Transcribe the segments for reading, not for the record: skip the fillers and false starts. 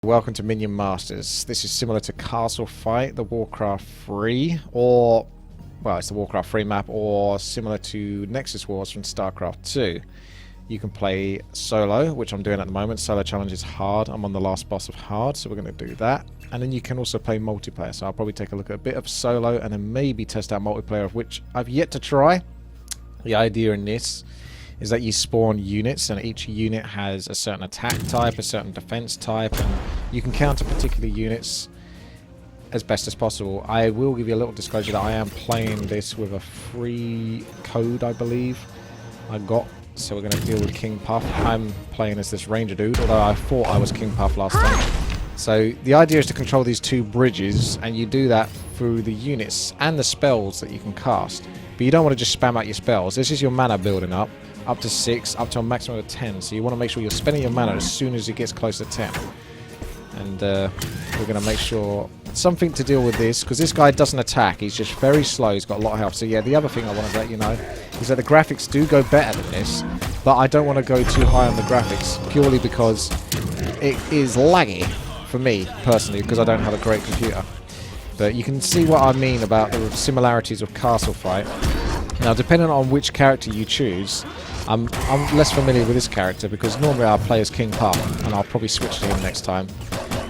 Welcome to Minion Masters. This is similar to Castle Fight, the Warcraft 3, or, well, it's the Warcraft 3 map, or similar to Nexus Wars from StarCraft 2. You can play solo, which I'm doing at the moment. Solo challenge is hard. I'm on the last boss of hard, so we're going to do that. And then you can also play multiplayer, so I'll probably take a look at a bit of solo and then maybe test out multiplayer, of which I've yet to try. The idea in this is that you spawn units, and each unit has a certain attack type, a certain defense type, and you can counter particular units as best as possible. I will give you a little disclosure that I am playing this with a free code, I believe, I got. So we're going to deal with King Puff. I'm playing as this ranger dude, although I thought I was King Puff last time. So the idea is to control these two bridges, and you do that through the units and the spells that you can cast. But you don't want to just spam out your spells. This is your mana building up to 6, up to a maximum of 10. So you want to make sure you're spending your mana as soon as it gets close to 10. And we're going to make sure something to deal with this, because this guy doesn't attack. He's just very slow. He's got a lot of health. So yeah, the other thing I want to let you know is that the graphics do go better than this, but I don't want to go too high on the graphics purely because it is laggy for me personally, because I don't have a great computer. But you can see what I mean about the similarities of Castle Fight. Now, depending on which character you choose, I'm less familiar with this character because normally I play as King Puff, and I'll probably switch to him next time.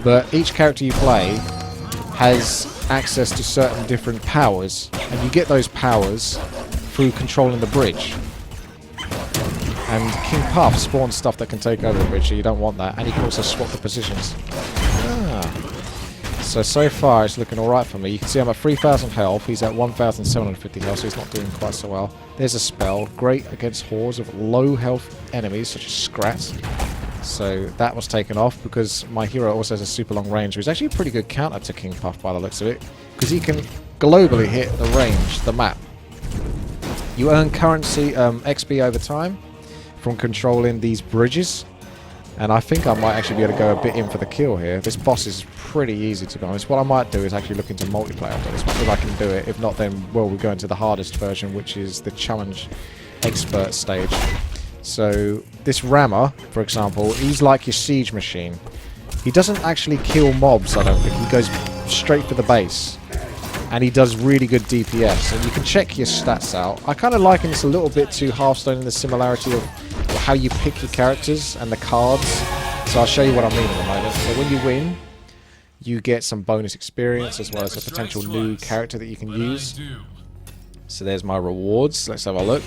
But each character you play has access to certain different powers, and you get those powers through controlling the bridge. And King Puff spawns stuff that can take over the bridge, so you don't want that, and you can also swap the positions. So far it's looking alright for me. You can see I'm at 3,000 health, he's at 1,750 health, so he's not doing quite so well. There's a spell, great against hordes of low health enemies such as Scrats. So that was taken off because my hero also has a super long range, which is actually a pretty good counter to King Puff by the looks of it, because he can globally hit the range, the map. You earn currency, XP over time from controlling these bridges. And I think I might actually be able to go a bit in for the kill here. This boss is pretty easy, to be honest. What I might do is actually look into multiplayer after this one, if I can do it. If not, then, well, we'll go into the hardest version, which is the challenge expert stage. So this rammer, for example, he's like your siege machine. He doesn't actually kill mobs, I don't think. He goes straight for the base. And he does really good DPS. And you can check your stats out. I kind of liken this a little bit to Hearthstone in the similarity of how you pick your characters and the cards. So I'll show you what I mean in a moment. So when you win, you get some bonus experience as well as a potential new character that you can use. So there's my rewards. Let's have a look.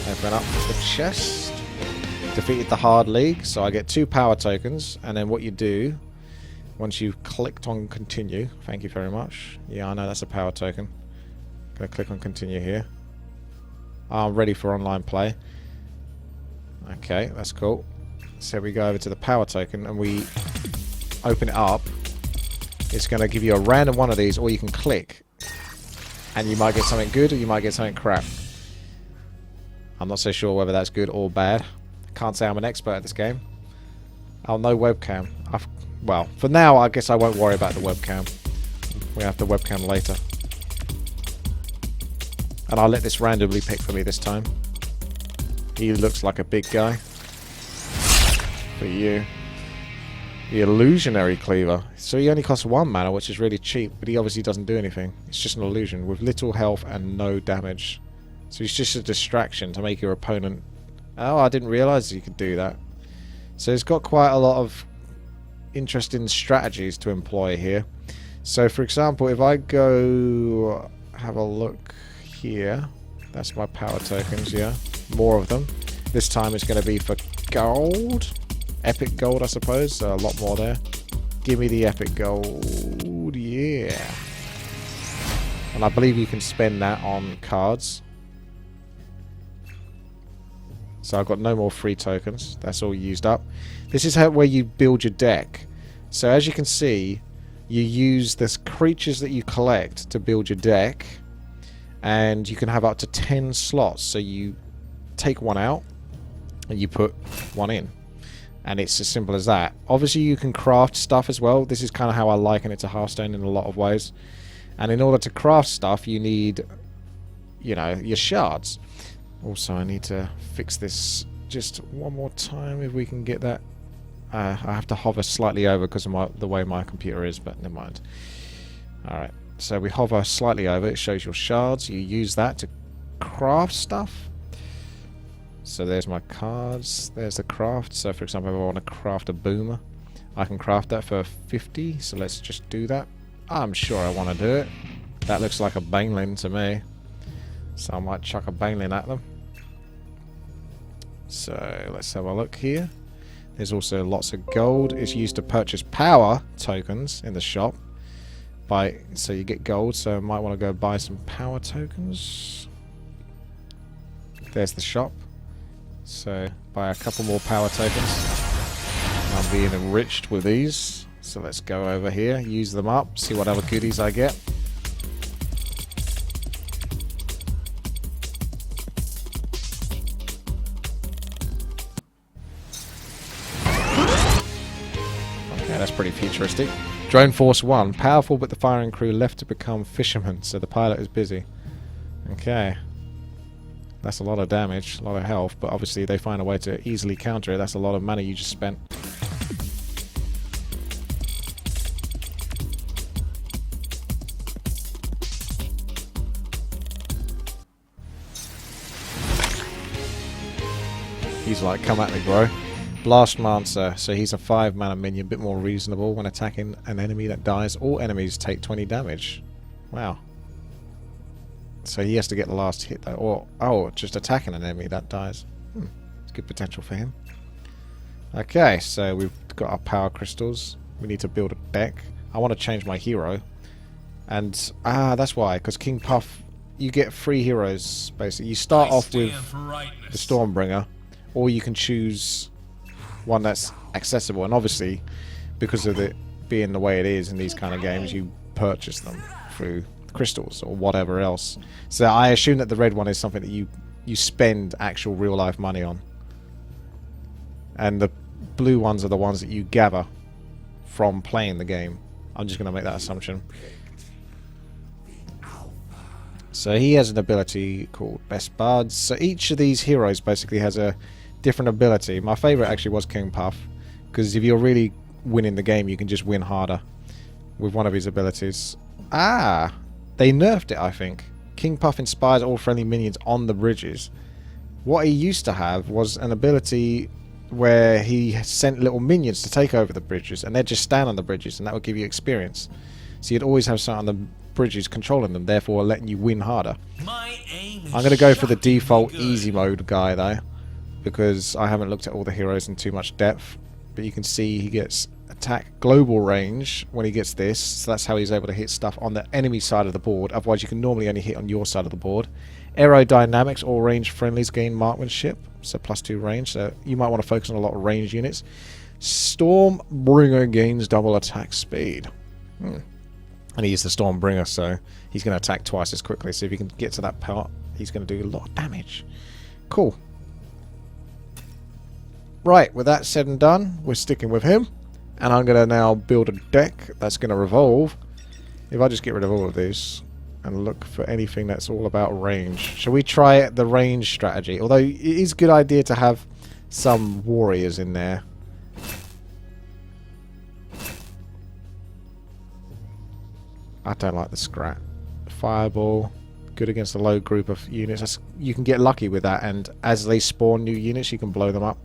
Open up the chest. Defeated the hard league, so I get 2 power tokens. And then what you do, once you've clicked on continue, thank you very much. Yeah, I know that's a power token. Gonna click on continue here. I'm ready for online play. Okay, that's cool. So we go over to the power token and we open it up. It's going to give you a random one of these, or you can click and you might get something good or you might get something crap. I'm not so sure whether that's good or bad. Can't say I'm an expert at this game. Oh, no webcam. Well, for now I guess I won't worry about the webcam. We have the webcam later. And I'll let this randomly pick for me this time. He looks like a big guy. For you. The illusionary cleaver. So he only costs 1 mana, which is really cheap, but he obviously doesn't do anything. It's just an illusion with little health and no damage. So he's just a distraction to make your opponent... Oh, I didn't realise you could do that. So he's got quite a lot of interesting strategies to employ here. So for example, if I go have a look here, that's my power tokens, yeah. More of them. This time it's going to be for gold. Epic gold, I suppose. So a lot more there. Give me the epic gold. Yeah. And I believe you can spend that on cards. So I've got no more free tokens. That's all used up. This is where you build your deck. So as you can see, you use the creatures that you collect to build your deck. And you can have up to 10 slots. So you take one out and you put one in, and it's as simple as that. Obviously you can craft stuff as well. This is kind of how I liken it to Hearthstone in a lot of ways. And in order to craft stuff you need, you know, your shards. Also I need to fix this just one more time if we can get that I have to hover slightly over because of the way my computer is, but never mind. Alright, so we hover slightly over, it shows your shards. You use that to craft stuff. So there's my cards, there's the craft. So for example, if I want to craft a boomer, I can craft that for 50, so let's just do that. I'm sure I want to do it. That looks like a Banelin to me, so I might chuck a Banelin at them. So let's have a look here. There's also lots of gold. It's used to purchase power tokens in the shop. So you get gold, so I might want to go buy some power tokens. There's the shop. So buy a couple more power tokens. I'm being enriched with these. So let's go over here, use them up, see what other goodies I get. Okay, that's pretty futuristic. Drone Force 1. Powerful, but the firing crew left to become fishermen, so the pilot is busy. Okay. That's a lot of damage, a lot of health, but obviously they find a way to easily counter it. That's a lot of money you just spent. He's like, come at me, bro. Blastmancer, so he's a 5-mana minion, a bit more reasonable. When attacking an enemy that dies, all enemies take 20 damage. Wow. So he has to get the last hit though, or just attacking an enemy that dies. It's good potential for him. Okay, so we've got our power crystals. We need to build a deck. I want to change my hero. And, that's why, because King Puff, you get 3 heroes, basically. You start off with the Stormbringer, or you can choose one that's accessible, and obviously because of it being the way it is in these kind of games, you purchase them through crystals or whatever else. So I assume that the red one is something that you spend actual real life money on, and the blue ones are the ones that you gather from playing the game. I'm just going to make that assumption. So he has an ability called Best Buds. So each of these heroes basically has a different ability. My favourite actually was King Puff, because if you're really winning the game, you can just win harder with one of his abilities. They nerfed it, I think. King Puff inspires all friendly minions on the bridges. What he used to have was an ability where he sent little minions to take over the bridges, and they'd just stand on the bridges, and that would give you experience. So you'd always have someone on the bridges controlling them, therefore letting you win harder. I'm going to go for the default easy mode guy though, because I haven't looked at all the heroes in too much depth. But you can see he gets attack global range when he gets this, so that's how he's able to hit stuff on the enemy side of the board. Otherwise you can normally only hit on your side of the board. Aerodynamics, all range friendlies gain marksmanship, so +2 range, so you might want to focus on a lot of range units. Stormbringer gains double attack speed. And he's the Stormbringer, so he's going to attack twice as quickly, so if you can get to that part, he's going to do a lot of damage. Cool. Right, with that said and done, we're sticking with him. And I'm going to now build a deck that's going to revolve. If I just get rid of all of these and look for anything that's all about range. Shall we try the range strategy? Although it is a good idea to have some warriors in there. I don't like the Scrat. Fireball, good against a low group of units. You can get lucky with that, and as they spawn new units, you can blow them up.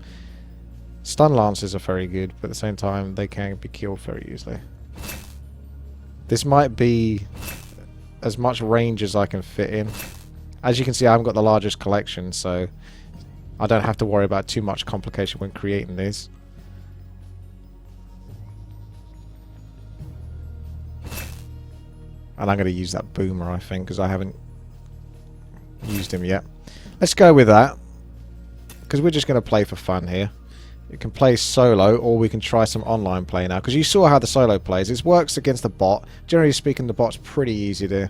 Stun Lancers are very good, but at the same time, they can be killed very easily. This might be as much range as I can fit in. As you can see, I haven't got the largest collection, so I don't have to worry about too much complication when creating these. And I'm going to use that Boomer, I think, because I haven't used him yet. Let's go with that, because we're just going to play for fun here. You can play solo, or we can try some online play now, because you saw how the solo plays. It works against the bot. Generally speaking, the bot's pretty easy to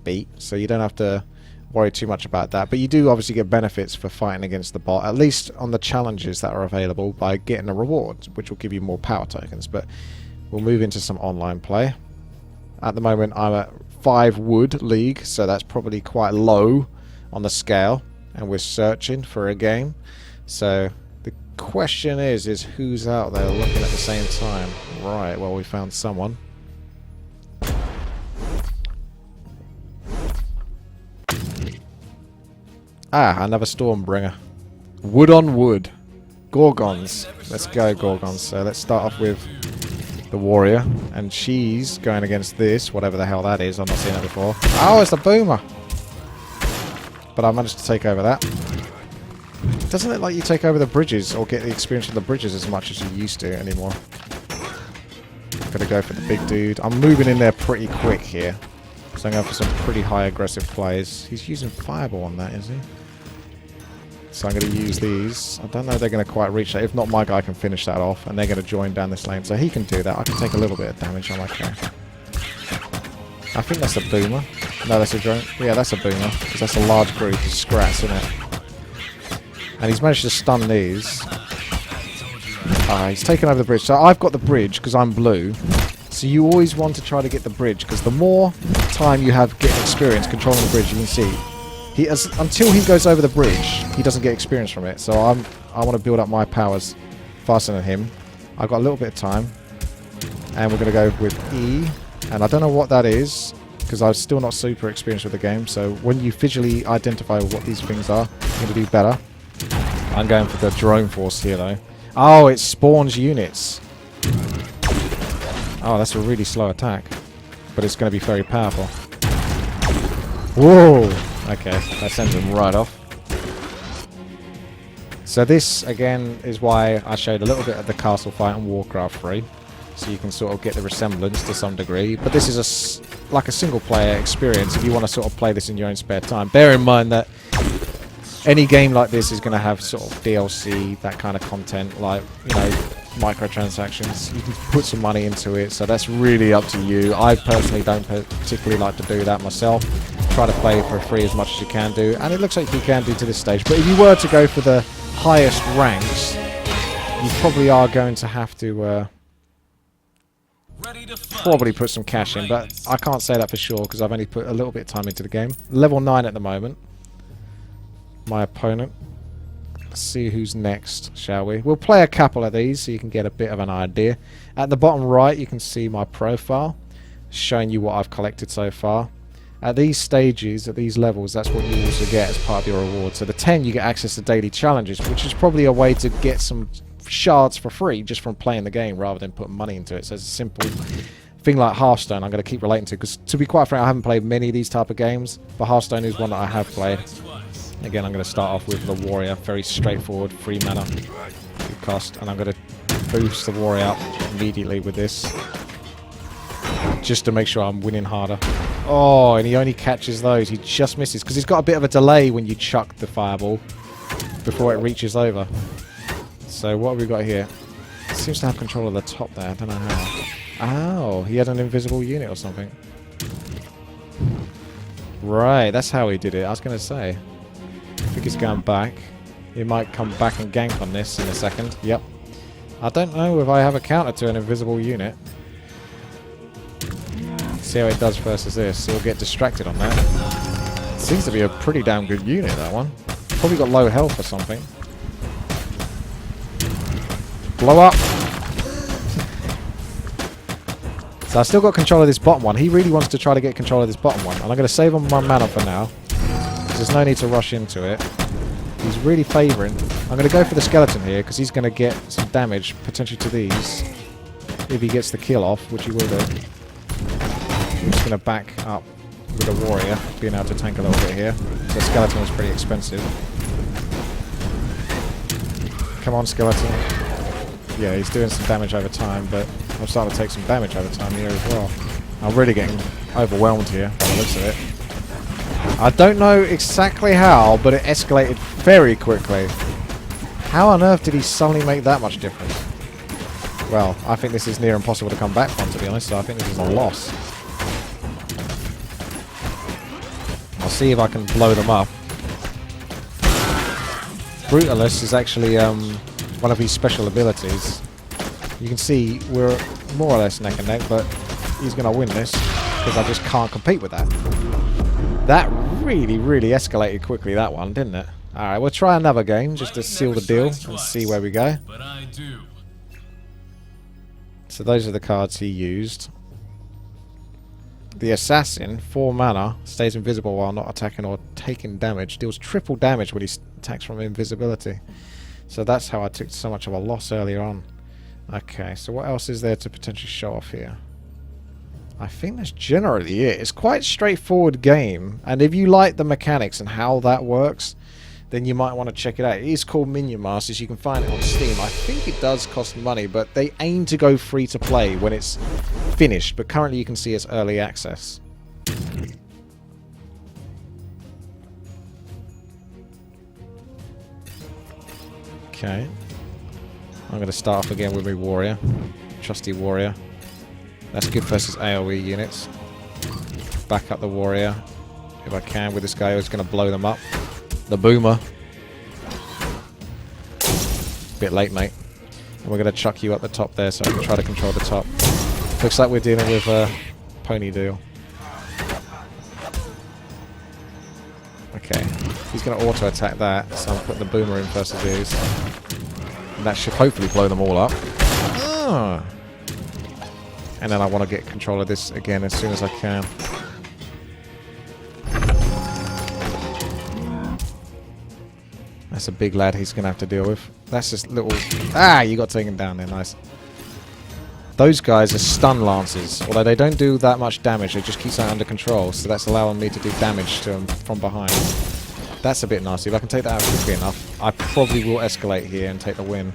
beat, so you don't have to worry too much about that. But you do obviously get benefits for fighting against the bot, at least on the challenges that are available, by getting a reward, which will give you more power tokens. But we'll move into some online play. At the moment, I'm at 5 wood league, so that's probably quite low on the scale, and we're searching for a game. So the question is who's out there looking at the same time? Right, well, we found someone. Ah, another Stormbringer. Wood on wood. Gorgons. Let's go, Gorgons. So let's start off with the warrior. And she's going against this, whatever the hell that is. I've not seen it before. Oh, it's the boomer. But I managed to take over that. Doesn't it like you take over the bridges or get the experience of the bridges as much as you used to anymore? Gonna go for the big dude. I'm moving in there pretty quick here. So I'm going for some pretty high aggressive plays. He's using Fireball on that, is he? So I'm going to use these. I don't know if they're going to quite reach that. If not, my guy can finish that off. And they're going to join down this lane. So he can do that. I can take a little bit of damage on my character. I think that's a boomer. No, that's a drone. Yeah, that's a boomer. Because that's a large group of scrats, isn't it? And he's managed to stun these. He's taken over the bridge. So I've got the bridge because I'm blue. So you always want to try to get the bridge. Because the more time you have getting experience controlling the bridge, you can see. Until he goes over the bridge, he doesn't get experience from it. So I want to build up my powers faster than him. I've got a little bit of time. And we're going to go with E. And I don't know what that is, because I'm still not super experienced with the game. So when you visually identify what these things are, you're going to do better. I'm going for the drone force here, though. Oh, it spawns units. Oh, that's a really slow attack. But it's going to be very powerful. Whoa! Okay, that sends him right off. So this, again, is why I showed a little bit of the castle fight in Warcraft 3. So you can sort of get the resemblance to some degree. But this is like a single player experience if you want to sort of play this in your own spare time. Bear in mind that any game like this is going to have sort of DLC, that kind of content, like, you know, microtransactions. You can put some money into it, so that's really up to you. I personally don't particularly like to do that myself. Try to play for free as much as you can do, and it looks like you can do to this stage. But if you were to go for the highest ranks, you probably are going to have to probably put some cash in, but I can't say that for sure because I've only put a little bit of time into the game. Level 9 at the moment. My opponent. Let's see who's next, shall we? We'll play a couple of these so you can get a bit of an idea. At the bottom right, you can see my profile, showing you what I've collected so far. At these stages, at these levels, that's what you also get as part of your reward. So the 10, you get access to daily challenges, which is probably a way to get some shards for free just from playing the game rather than putting money into it. So it's a simple thing like Hearthstone I'm going to keep relating to, because to be quite frank, I haven't played many of these type of games, but Hearthstone is one that I have played. Again, I'm going to start off with the warrior, very straightforward, 3 mana, good cost, and I'm going to boost the warrior up immediately with this, just to make sure I'm winning harder. Oh, and he only catches those, he just misses, because he's got a bit of a delay when you chuck the fireball before it reaches over. So what have we got here? It seems to have control of the top there, I don't know how. Oh, he had an invisible unit or something. Right, that's how he did it, I was going to say. I think he's going back. He might come back and gank on this in a second. Yep. I don't know if I have a counter to an invisible unit. See how it does versus this. He'll get distracted on that. Seems to be a pretty damn good unit, that one. Probably got low health or something. Blow up! So I still got control of this bottom one. He really wants to try to get control of this bottom one. And I'm going to save on my mana for now. There's no need to rush into it. He's really favouring. I'm going to go for the skeleton here because he's going to get some damage potentially to these if he gets the kill off, which he will do. I'm just going to back up with a warrior, being able to tank a little bit here. The skeleton was pretty expensive. Come on, skeleton. Yeah, he's doing some damage over time, but I'm starting to take some damage over time here as well. I'm really getting overwhelmed here by the looks of it. I don't know exactly how, but it escalated very quickly. How on earth did he suddenly make that much difference? Well, I think this is near impossible to come back from, to be honest, so I think this is a loss. I'll see if I can blow them up. Brutalist is actually one of his special abilities. You can see we're more or less neck and neck, but he's going to win this because I just can't compete with that. That really, really escalated quickly, that one, didn't it? Alright, we'll try another game just to seal the deal and see where we go. So those are the cards he used. The Assassin, 4 mana, stays invisible while not attacking or taking damage. Deals triple damage when he attacks from invisibility. So that's how I took so much of a loss earlier on. Okay, so what else is there to potentially show off here? I think that's generally it. It's quite a straightforward game. And if you like the mechanics and how that works, then you might want to check it out. It is called Minion Masters. You can find it on Steam. I think it does cost money, but they aim to go free to play when it's finished. But currently you can see it's early access. Okay. I'm going to start off again with my warrior. Trusty warrior. That's good versus AoE units. Back up the warrior if I can with this guy who's going to blow them up. The boomer. Bit late, mate. And we're going to chuck you up the top there so I can try to control the top. Looks like we're dealing with a pony deal. Okay. He's going to auto attack that, so I'm putting the boomer in first as is. And that should hopefully blow them all up. Ah. And then I want to get control of this again as soon as I can. That's a big lad he's going to have to deal with. That's just little... Ah, you got taken down there. Nice. Those guys are stun lancers. Although they don't do that much damage, they just keep that under control. So that's allowing me to do damage to them from behind. That's a bit nasty. If I can take that out quickly enough, I probably will escalate here and take the win.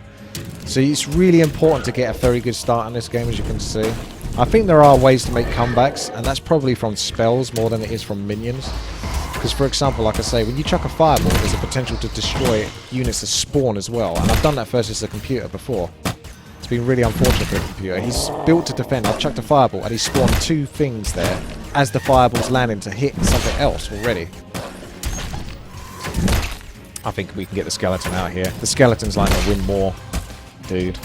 So it's really important to get a very good start in this game, as you can see. I think there are ways to make comebacks, and that's probably from spells more than it is from minions. Because, for example, like I say, when you chuck a fireball, there's a potential to destroy units that spawn as well. And I've done that versus the computer before. It's been really unfortunate for the computer. He's built to defend. I've chucked a fireball, and he spawned 2 things there as the fireball's landing to hit something else already. I think we can get the skeleton out here. The skeleton's like to win more. Dude.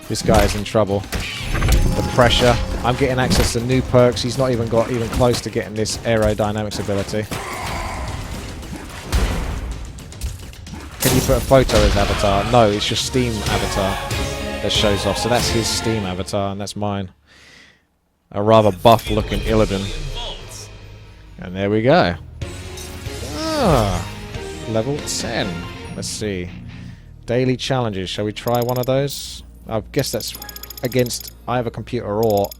This guy is in trouble. The pressure. I'm getting access to new perks. He's not even got even close to getting this aerodynamics ability. Can you put a photo as avatar? No, it's your Steam avatar that shows off. So that's his Steam avatar and that's mine. A rather buff looking Illidan. And there we go. Ah, level 10. Let's see. Daily challenges. Shall we try one of those? I guess that's against either computer or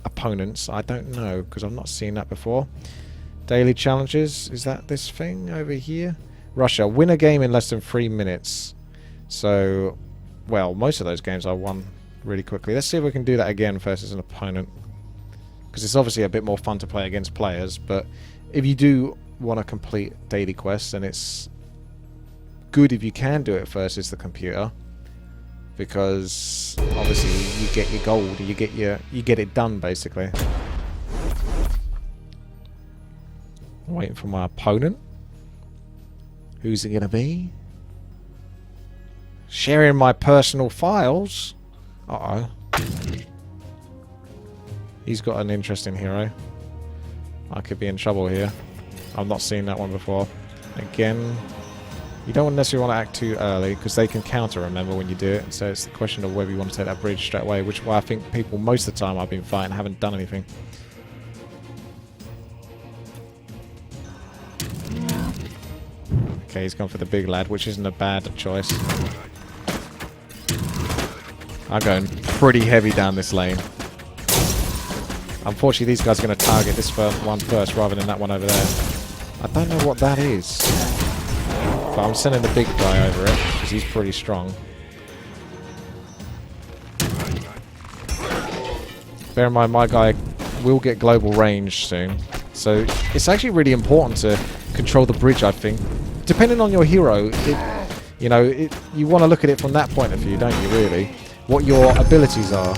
opponents. I don't know, because I've not seen that before. Daily challenges. Is that this thing over here? Russia. Win a game in less than 3 minutes. So, well, most of those games I won really quickly. Let's see if we can do that again versus an opponent. Because it's obviously a bit more fun to play against players, but if you do want to complete daily quests, then it's good if you can do it versus the computer, because obviously you get your gold, you get it done basically. Waiting for my opponent. Who's it gonna be? Sharing my personal files. Uh-oh. He's got an interesting hero. I could be in trouble here. I've not seen that one before. Again, you don't necessarily want to act too early, because they can counter, remember, when you do it. So it's the question of whether you want to take that bridge straight away, which is why I think people, most of the time I've been fighting, haven't done anything. Okay, he's gone for the big lad, which isn't a bad choice. I'm going pretty heavy down this lane. Unfortunately, these guys are going to target this one first rather than that one over there. I don't know what that is. But I'm sending the big guy over it, because he's pretty strong. Bear in mind, my guy will get global range soon. So it's actually really important to control the bridge, I think. Depending on your hero, you want to look at it from that point of view, don't you, really? What your abilities are.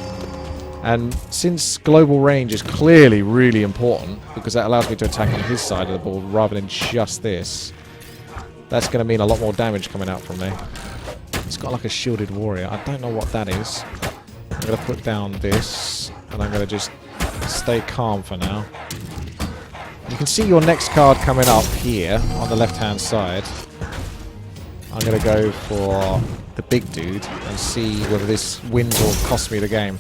And since global range is clearly really important, because that allows me to attack on his side of the board rather than just this, that's going to mean a lot more damage coming out from me. It's got like a shielded warrior. I don't know what that is. I'm going to put down this, and I'm going to just stay calm for now. You can see your next card coming up here on the left-hand side. I'm going to go for the big dude and see whether this wins or costs me the game.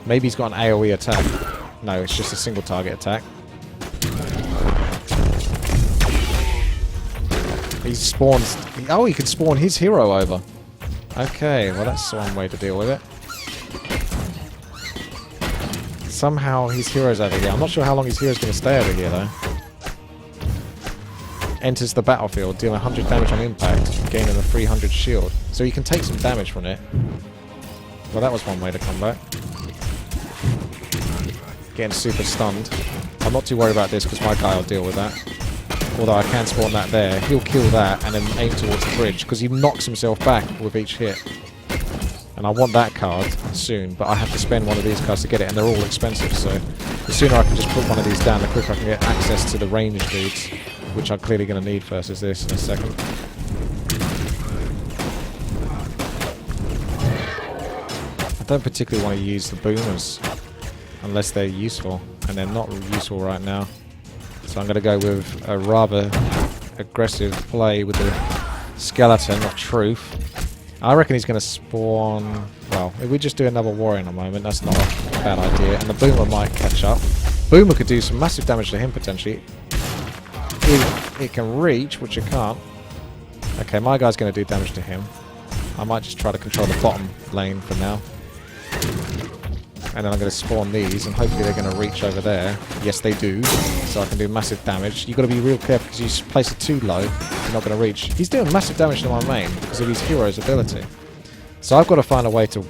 Maybe he's got an AoE attack. No, it's just a single target attack. He spawns... Oh, he can spawn his hero over. Okay, well that's one way to deal with it. Somehow his hero's over here. I'm not sure how long his hero's going to stay over here, though. Enters the battlefield, dealing 100 damage on impact, gaining a 300 shield. So he can take some damage from it. Well, that was one way to combat. Getting super stunned. I'm not too worried about this because my guy will deal with that. Although I can spawn that there. He'll kill that and then aim towards the bridge because he knocks himself back with each hit. And I want that card soon, but I have to spend one of these cards to get it, and they're all expensive, so the sooner I can just put one of these down, the quicker I can get access to the ranged dudes, which I'm clearly going to need versus this in a second. I don't particularly want to use the boomers unless they're useful, and they're not useful right now. So I'm going to go with a rather aggressive play with the skeleton, not truth. I reckon he's going to spawn... Well, if we just do another warrior in a moment, that's not a bad idea. And the boomer might catch up. Boomer could do some massive damage to him, potentially. If it can reach, which it can't. Okay, my guy's going to do damage to him. I might just try to control the bottom lane for now. And then I'm going to spawn these, and hopefully they're going to reach over there. Yes, they do. So I can do massive damage. You've got to be real careful because you place it too low, you're not going to reach. He's doing massive damage to my main because of his hero's ability. So I've got to find a way to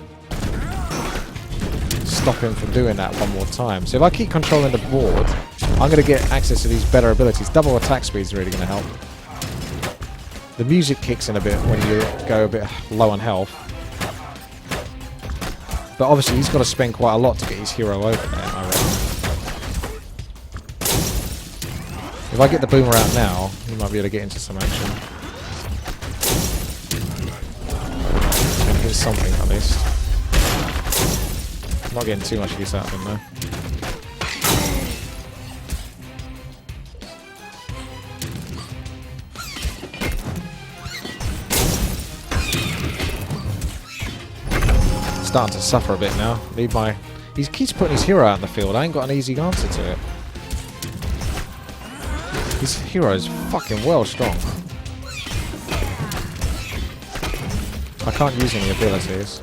stop him from doing that one more time. So if I keep controlling the board, I'm going to get access to these better abilities. Double attack speed is really going to help. The music kicks in a bit when you go a bit low on health. But obviously he's got to spend quite a lot to get his hero over there, I reckon. If I get the boomer out now, he might be able to get into some action. And hit something at least. I'm not getting too much use out of him though. Starting to suffer a bit now. He keeps putting his hero out in the field. I ain't got an easy answer to it. His hero is fucking well strong. I can't use any abilities.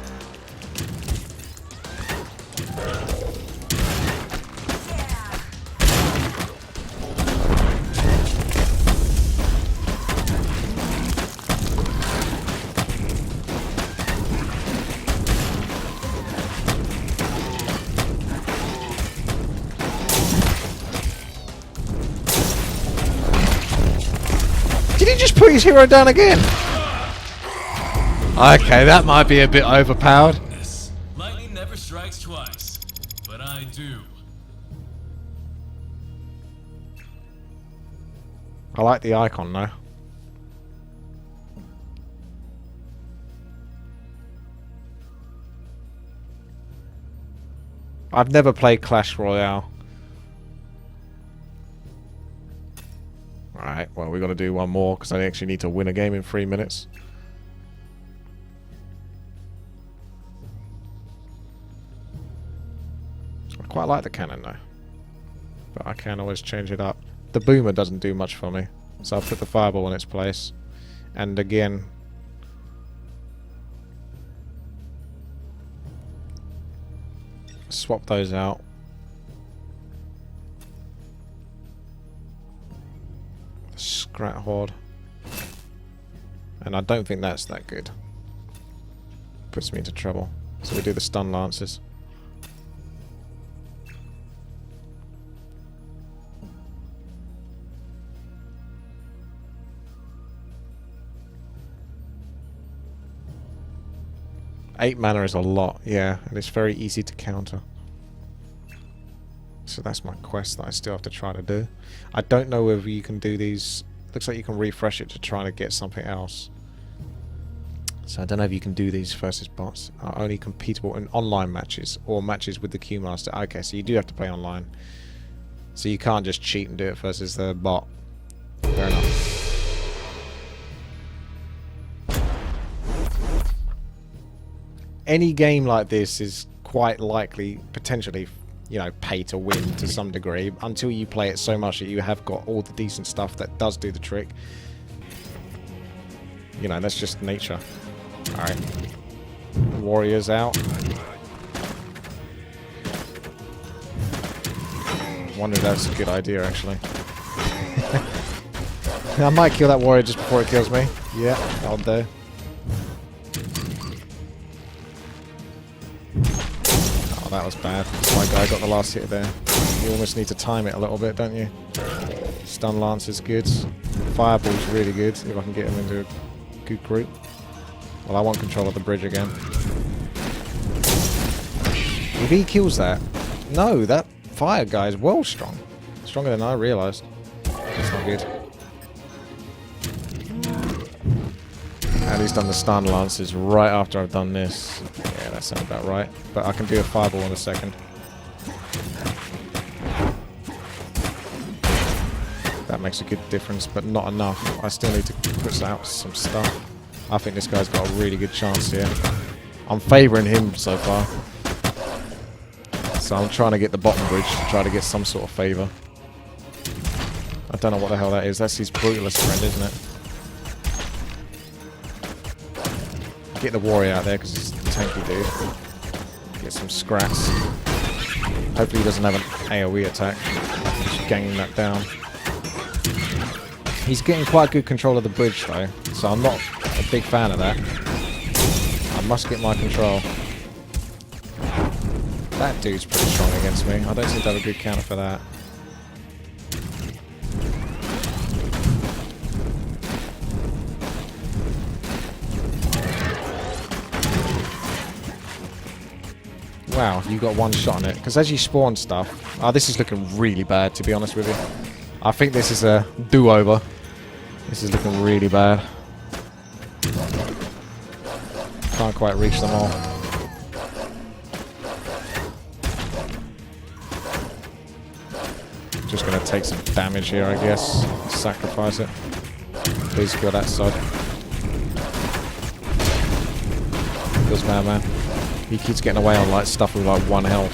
Did he just put his hero down again? Okay, that might be a bit overpowered. Lightning never strikes twice, but I do. I like the icon though. I've never played Clash Royale. Alright, well we got to do one more because I actually need to win a game in 3 minutes. I quite like the cannon though, but I can always change it up. The boomer doesn't do much for me, so I'll put the fireball in its place. And again, swap those out. Scrat Horde. And I don't think that's that good. Puts me into trouble. So we do the stun lances. Eight mana is a lot, yeah, and it's very easy to counter. So that's my quest that I still have to try to do. I don't know whether you can do these. Looks like you can refresh it to try to get something else. So I don't know if you can do these versus bots. Are only compatible in online matches or matches with the Q-Master. Okay, so you do have to play online. So you can't just cheat and do it versus the bot. Fair enough. any game like this is quite likely, potentially, you know, pay to win to some degree, until you play it so much that you have got all the decent stuff that does do the trick. You know, that's just nature. Alright. Warriors out. Wonder if that's a good idea, actually. I might kill that warrior just before it kills me. Yeah, I'll do. Oh, that was bad. My guy got the last hit there. You almost need to time it a little bit, don't you? Stun Lance is good. Fireball's really good, if I can get him into a good group. Well, I want control of the bridge again. If he kills that... No, that fire guy is well strong. Stronger than I realised. That's not good. And he's done the stun lances right after I've done this. Yeah, that sounds about right. But I can do a fireball in a second. That makes a good difference, but not enough. I still need to push out some stuff. I think this guy's got a really good chance here. I'm favouring him so far. So I'm trying to get the bottom bridge to try to get some sort of favour. I don't know what the hell that is. That's his brutalist friend, isn't it? Get the warrior out there because he's a tanky dude. Get some scraps. Hopefully he doesn't have an AoE attack. Just ganging that down. He's getting quite good control of the bridge though, so I'm not a big fan of that. I must get my control. That dude's pretty strong against me. I don't seem to have a good counter for that. Wow, you got one shot on it. Because as you spawn stuff... Oh, this is looking really bad, to be honest with you. I think this is a do-over. This is looking really bad. Can't quite reach them all. Just going to take some damage here, I guess. Sacrifice it. Please kill that side. Feels bad, man. He keeps getting away on like stuff with like 1 health.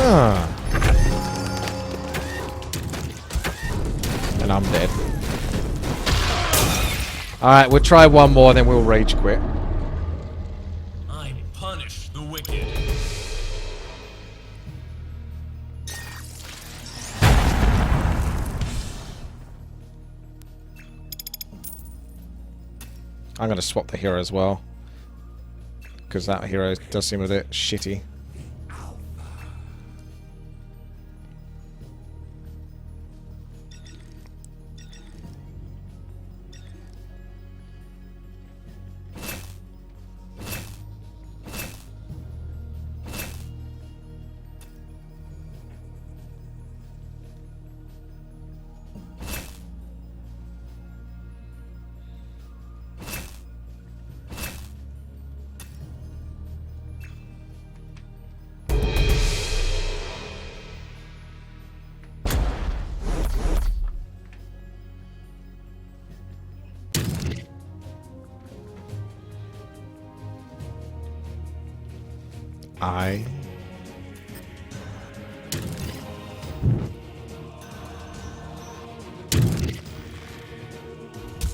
Ah. And I'm dead. Alright, we'll try one more, then we'll rage quit. I punish the wicked. I'm going to swap the hero as well. Because that hero does seem a bit shitty.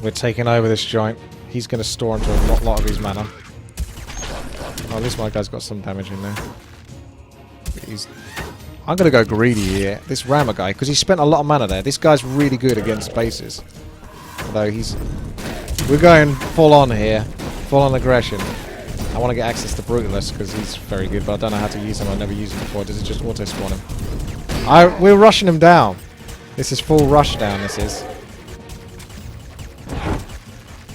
We're taking over this joint. He's going to store into a lot of his mana. Oh, at least my guy's got some damage in there. I'm going to go greedy here. This Rammer guy, because he spent a lot of mana there. This guy's really good against bases. Although we're going full on here. Full on aggression. I want to get access to Brutalist because he's very good, but I don't know how to use him. I've never used him before. Does it just auto-spawn him? We're rushing him down. This is full rush down, this is.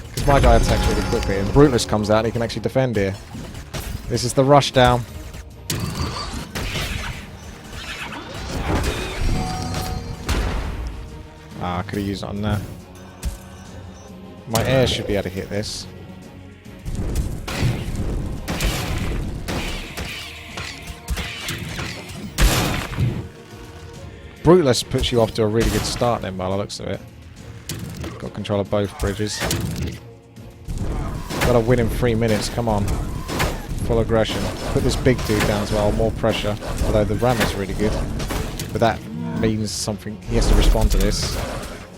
Because my guy attacks really quickly, and Brutalist comes out and he can actually defend here. This is the rush down. Ah, I could have used it on that. My air should be able to hit this. Brutalist puts you off to a really good start then by the looks of it. Got control of both bridges. Gotta win in 3 minutes, come on. Full aggression. Put this big dude down as well, more pressure. Although the ram is really good. But that means something, he has to respond to this.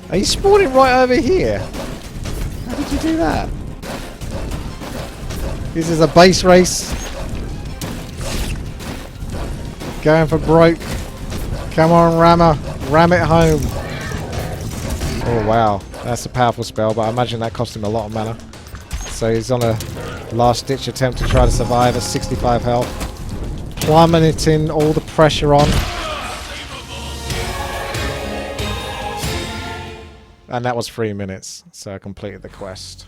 Are you spawning right over here? How did you do that? This is a base race. Going for broke. Come on, rammer. Ram it home. Oh, wow. That's a powerful spell, but I imagine that cost him a lot of mana. So he's on a last-ditch attempt to try to survive at 65 health. Plummeting all the pressure on. And that was 3 minutes, so I completed the quest.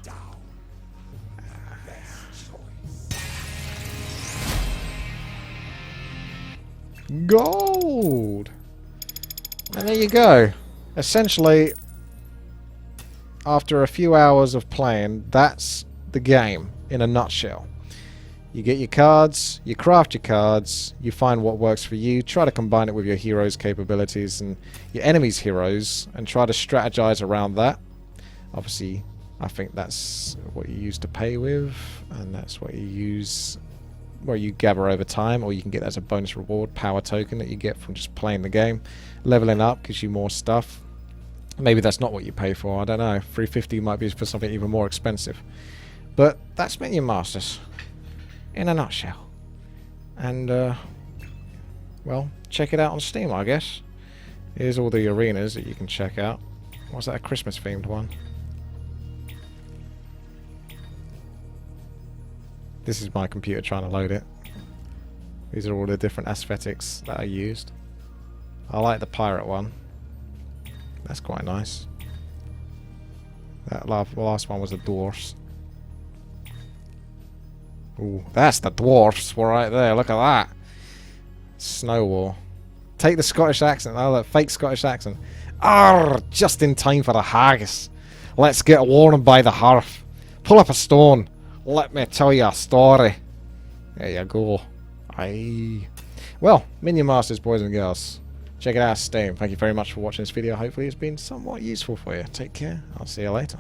Gold! And there you go. Essentially, after a few hours of playing, that's the game in a nutshell. You get your cards, you craft your cards, you find what works for you, try to combine it with your hero's capabilities and your enemy's heroes, and try to strategize around that. Obviously, I think that's what you use to pay with, and that's what you use where you gather over time, or you can get that as a bonus reward power token that you get from just playing the game. Leveling up gives you more stuff. Maybe that's not what you pay for, I don't know. 350 might be for something even more expensive. But that's Minion Masters in a nutshell. And well, check it out on Steam, I guess. Here's all the arenas that you can check out. Was that a Christmas themed one? This is my computer trying to load it. These are all the different aesthetics that I used. I like the pirate one. That's quite nice. That last one was the dwarfs. Ooh, that's the dwarfs right there. Look at that. Snow War. Take the Scottish accent. Oh, that fake Scottish accent. Arr! Just in time for the haggis. Let's get warm by the hearth. Pull up a stone. Let me tell you a story. There you go. Aye. Well, Minion Masters, boys and girls. Check it out on Steam. Thank you very much for watching this video. Hopefully it's been somewhat useful for you. Take care. I'll see you later.